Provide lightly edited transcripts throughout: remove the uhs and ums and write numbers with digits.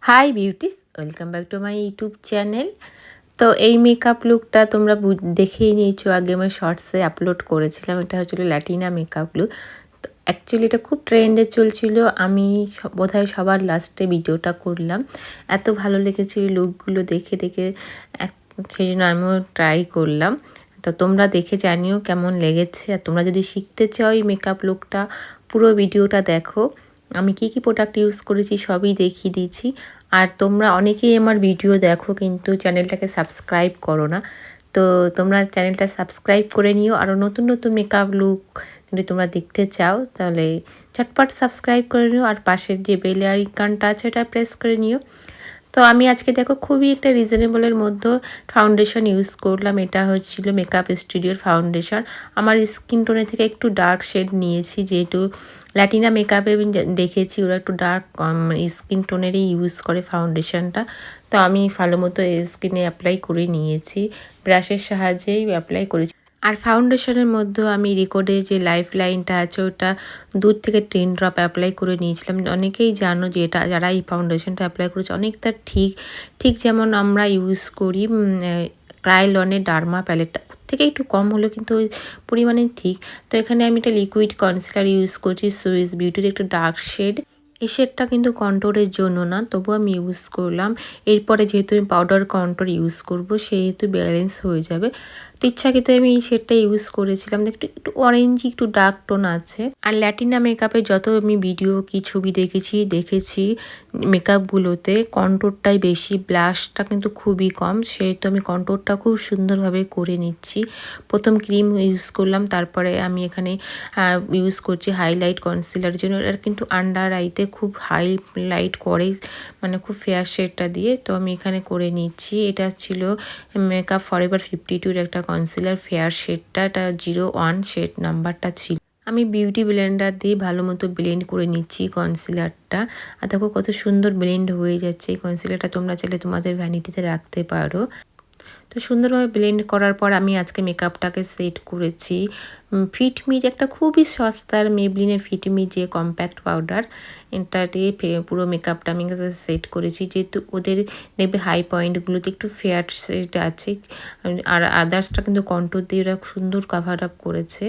High beauties, welcome back to my YouTube channel. তো এই makeup লুকটা তোমরা দেখেই নিয়েছো, আগে আমি শর্টসে আপলোড করেছিলাম। এটা হচ্ছিলো ল্যাটিনা মেকআপ লুক। তো অ্যাকচুয়ালি এটা খুব ট্রেন্ডে চলছিল। আমি বোধহয় সবার লাস্টে ভিডিওটা করলাম। এত ভালো লেগেছিল লুকগুলো দেখে দেখে, সেই জন্য আমিও ট্রাই করলাম। তো তোমরা দেখে জানিও কেমন লেগেছে। আর তোমরা যদি শিখতে চাও এই মেকআপ লুকটা, পুরো ভিডিওটা দেখো। আমি কি কি প্রোডাক্ট ইউজ করেছি সবই দেখিয়ে দিয়েছি। আর তোমরা অনেকেই আমার ভিডিও দেখো কিন্তু চ্যানেলটাকে সাবস্ক্রাইব করো না। তো তোমরা চ্যানেলটা সাবস্ক্রাইব করে নিও। আরও নতুন নতুন মেকআপ লুক যদি তোমরা দেখতে চাও তাহলে ঝটপট সাবস্ক্রাইব করে নিও। আর পাশের যে বেল আইকনটা আছে ওটা প্রেস করে নিও। তো আমি আজকে দেখো খুবই একটা রিজনেবলের মধ্যে ফাউন্ডেশন ইউজ করলাম। এটা হচ্ছিল মেকআপ স্টুডিওর ফাউন্ডেশন। আমার স্কিন টোনের থেকে একটু ডার্ক শেড নিয়েছি, যেহেতু ল্যাটিনা মেকআপে আমি দেখেছি ওরা একটু ডার্ক স্কিন টোনেরই ইউজ করে ফাউন্ডেশনটা। তো আমি ভালো মতো স্কিনে অ্যাপ্লাই করে নিয়েছি, ব্রাশের সাহায্যেই অ্যাপ্লাই করেছি। আর ফাউন্ডেশনের মধ্যেও আমি রিকোডে যে লাইফ লাইনটা আছে ওটা দূর থেকে 10 ড্রপ অ্যাপ্লাই করে নিয়েছিলাম। অনেকেই জানো যে এটা যারা এই ফাউন্ডেশনটা অ্যাপ্লাই করেছে অনেকটা ঠিক ঠিক যেমন আমরা ইউজ করি ক্রাইলনের ডার্মা প্যালেটটা থেকে একটু কম হলো, কিন্তু ওই পরিমাণে ঠিক। তো এখানে আমি একটা লিকুইড কনসিলার ইউজ করছি সুইস বিউটির একটু ডার্ক শেড। এই শেডটা কিন্তু কন্ট্রোরের জন্য না, তবু আমি ইউজ করলাম। এরপরে যেহেতু আমি পাউডার কন্ট্রোর ইউজ করব সেহেতু ব্যালেন্স হয়ে যাবে। তো ইচ্ছাকৃত আমি এই শেডটা ইউজ করেছিলাম, একটু একটু অরেঞ্জি একটু ডার্ক টোন আছে। আর ল্যাটিনা মেকআপে যত আমি ভিডিও কি ছবি দেখেছি মেকআপগুলোতে কন্ট্রোরটাই বেশি, ব্লাশটা কিন্তু খুবই কম। সেহেতু আমি কন্ট্রোরটা খুব সুন্দরভাবে করে নিচ্ছি। প্রথম ক্রিম ইউজ করলাম, তারপরে আমি এখানে ইউজ করছি হাইলাইট কনসিলার জন্য। এটা কিন্তু আন্ডার আইতে খুব হাইলাইট করে, মানে খুব ফেয়ার শেডটা দিয়ে। তো আমি এখানে করে নিচ্ছি। এটা ছিল মেকআপ ফরএভার 52-র একটা কনসিলার ফেয়ার শেডটা, এটা 01 শেড নাম্বারটা ছিল। আমি বিউটি ব্লেন্ডার দিয়ে ভালো মতো ব্লেন্ড করে নিচ্ছি কনসিলারটা। আর দেখো কত সুন্দর ব্লেন্ড হয়ে যাচ্ছে। এই কনসিলারটা তোমরা চাইলে তোমাদের ভ্যানিটিতে রাখতে পারো। তো সুন্দরভাবে ব্লেন্ড করার পর আমি আজকে মেকআপটাকে সেট করেছি ফিটমির একটা খুবই সস্তার মেবলিনের ফিটমি যে কম্প্যাক্ট পাউডার, এটা দিয়ে পুরো মেকআপটা আমি সেট করেছি। যেহেতু ওদের দেখবে হাই পয়েন্টগুলোতে একটু ফেয়ার শেড আছে, আর আদার্সটা কিন্তু কন্ট্রোর দিয়ে ওরা সুন্দর কাভার আপ করেছে।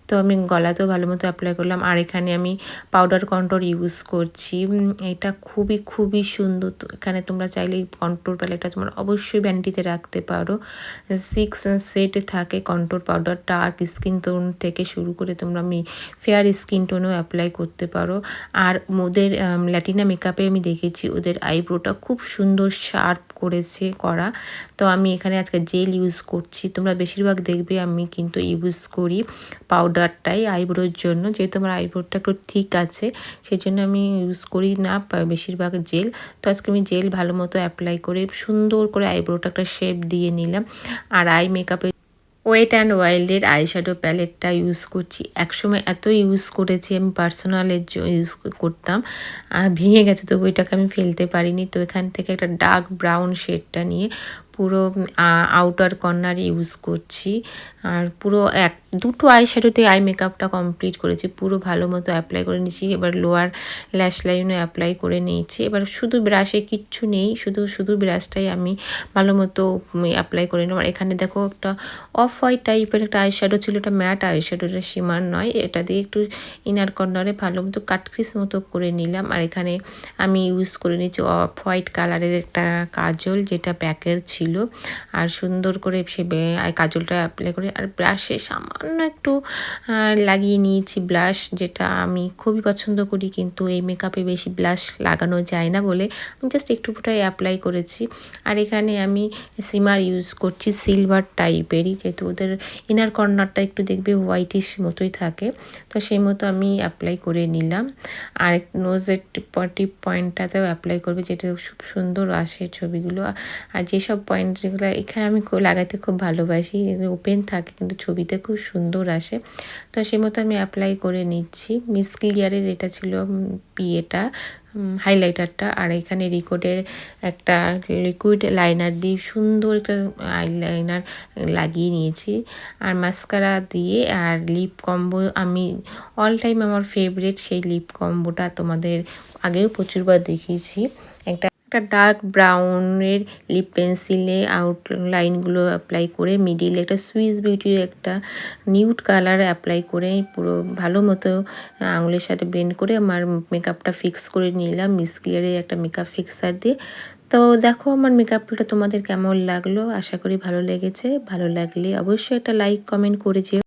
তো আমি গলাতেও ভালো মতো অ্যাপ্লাই করলাম। আর এখানে আমি পাউডার কন্ট্রোর ইউজ করছি। এটা খুবই খুবই সুন্দর। তো এখানে তোমরা চাইলে কন্ট্রোর প্যালেটটা তোমরা অবশ্যই ভ্যানিটিতে রাখতে পারো। 6 সেটে থাকে contour powder. Dark skin tone থেকে শুরু করে তোমরা ফেয়ার স্কিন টোনেও অ্যাপ্লাই করতে পারো। আর ওদের ল্যাটিনা মেকআপে আমি দেখেছি ওদের আইব্রোটা খুব সুন্দর শার্প করেছে করা। তো আমি এখানে আজকে জেল ইউজ করছি। তোমরা বেশিরভাগ দেখবে আমি কিন্তু ইউজ করি পাউডারটাই আইব্রোর জন্য, যেহেতু আমার আইব্রোটা একটু ঠিক আছে সেই জন্য আমি ইউজ করি না বেশিরভাগ জেল। তো আজকে আমি জেল ভালো মতো অ্যাপ্লাই করে সুন্দর করে আইব্রোটা একটা শেপ দিয়ে নিলাম। আর আই মেকআপে ওয়েট অ্যান্ড ওয়াইল্ডের আইশ্যাডো প্যালেটটা ইউজ করছি। একসময় এত ইউজ করেছি আমি, পার্সোনালের ইউজ করতাম, আর ভেঙে গেছে তবু এটাকে আমি ফেলতে পারিনি। তো এখান থেকে একটা ডার্ক ব্রাউন শেডটা নিয়ে পুরো আউটার কর্নার ইউজ করছি। আর পুরো দুটো আইশ্যাডোতে আই মেকআপটা কমপ্লিট করেছি, পুরো ভালো মতো অ্যাপ্লাই করে নিয়েছি। এবার লোয়ার ল্যাশ লাইনও অ্যাপ্লাই করে নিয়েছি। এবার শুধু ব্রাশে কিচ্ছু নেই, শুধু ব্রাশটাই আমি ভালো মতো অ্যাপ্লাই করে নিলাম। আর এখানে দেখো একটা অফ হোয়াইট টাইপের একটা আইশ্যাডো ছিল, এটা ম্যাট আইশ্যাডোটা শিমার নয়। এটা দিয়ে একটু ইনার কর্নারে ভালো মতো কাটপিস মতো করে নিলাম। আর এখানে আমি ইউজ করে নিচ্ছি অফ হোয়াইট কালারের একটা কাজল, যেটা প্যাকের ছিল। আর সুন্দর করে সে কাজলটা অ্যাপ্লাই করে আর ব্রাশে সামান্য একটু লাগিয়ে নিয়েছি ব্লাশ, যেটা আমি খুবই পছন্দ করি, কিন্তু এই মেকআপে বেশি ব্লাশ লাগানো যায় না বলে আমি জাস্ট একটু ফোটায় অ্যাপ্লাই করেছি। আর এখানে আমি সিমার ইউজ করছি সিলভার টাইপেরই, যেহেতু ওদের ইনার কর্নারটা একটু দেখবে হোয়াইটিশ মতোই থাকে। তো সেই মতো আমি অ্যাপ্লাই করে নিলাম। আর নোজের টিপ পয়েন্টটাতেও অ্যাপ্লাই করবে, যেটা খুব সুন্দর আসে ছবিগুলো। আর যেসব পয়েন্ট যেগুলো এখানে আমি লাগাতে খুব ভালোবাসি, ওপেন থাকে কিন্তু ছবিতে খুব সুন্দর আসে। তো সেই মতো আমি অ্যাপ্লাই করে নিচ্ছি। মিস ক্লিয়ারের এটা ছিল ইয়েটা হাইলাইটারটা। আর এখানে রিকোডের একটা লিকুইড লাইনার দিয়ে সুন্দর একটা আইলাইনার লাগিয়ে নিয়েছি। আর মাস্কারা দিয়ে আর লিপ কম্বো, আমি অল টাইম আমার ফেভারিট সেই লিপ কম্বোটা তোমাদের আগেও প্রচুরবার দেখিয়েছি। একটা একটা ডার্ক ব্রাউনের লিপ পেন্সিলে আউটলাইনগুলো অ্যাপ্লাই করে মিডিলে একটা সুইস বিউটির একটা নিউড কালার অ্যাপ্লাই করে পুরো ভালো মতো আঙুলের সাথে ব্লেন্ড করে আমার মেকআপটা ফিক্স করে নিলাম মিস ক্লিয়ারের একটা মেকআপ ফিক্সার দিয়ে। তো দেখো আমার মেকআপটা তোমাদের কেমন লাগলো, আশা করি ভালো লেগেছে। ভালো লাগলে অবশ্যই একটা লাইক কমেন্ট করে যেও।